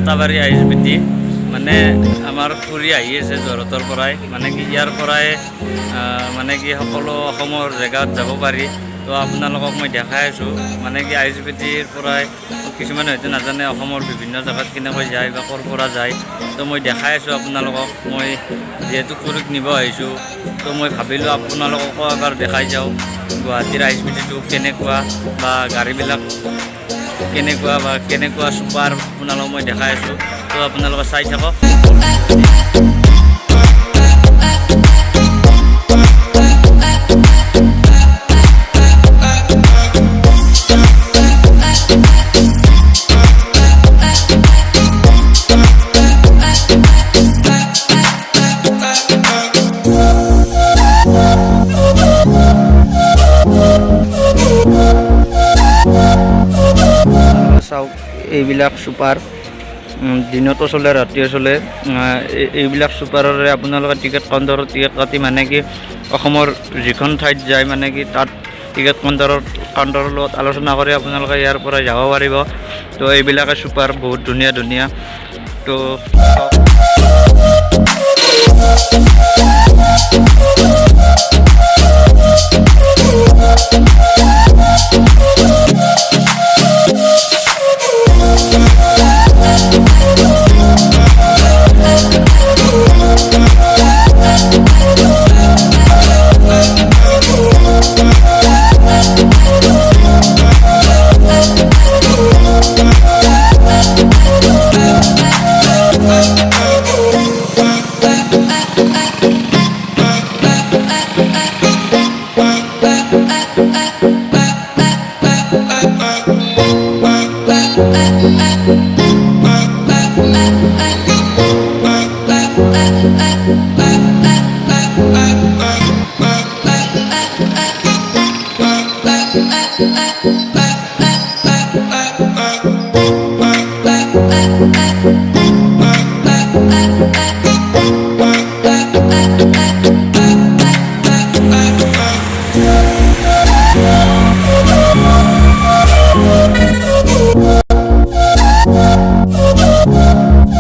পাতাবাৰী ISBT মানে আমাৰ ফুৰি আহি আছে যোৰহাটৰ পৰাই মানে কি ইয়াৰ পৰাই মানে কি সকলো অসমৰ জেগাত যাব পাৰি। তো আপোনালোকক মই দেখাই আছোঁ মানে কি আইএছবিটিৰ পৰাই কিছুমানে হয়তো নাজানে অসমৰ বিভিন্ন জেগাত কেনেকৈ যায় বা ক'ৰ পৰা যায়। তো মই দেখাই আছোঁ আপোনালোকক। মই যিহেতু ফুৰিক নিব আহিছোঁ তো মই ভাবিলোঁ আপোনালোককো এবাৰ দেখাই যাওঁ গুৱাহাটীৰ আইএছবিটিটো কেনেকুৱা বা গাড়ীবিলাক কেনেকুৱা বা কেনেকুৱা ছুপাৰ আপোনালোকক মই দেখাই আছোঁ। তো আপোনালোকে চাই থাকক। চাওক এইবিলাক ছুপাৰ দিনতো চলে ৰাতিও চলে। এইবিলাক ছুপাৰৰে আপোনালোকে টিকেট কাউণ্টাৰত টিকেট কাটি মানে কি অসমৰ যিখন ঠাইত যায় মানে কি তাত টিকেট কাউণ্টাৰৰ লগত আলোচনা কৰি আপোনালোকে ইয়াৰ পৰা যাব পাৰিব। তো এইবিলাকে ছুপাৰ বহুত ধুনীয়া ধুনীয়া। তো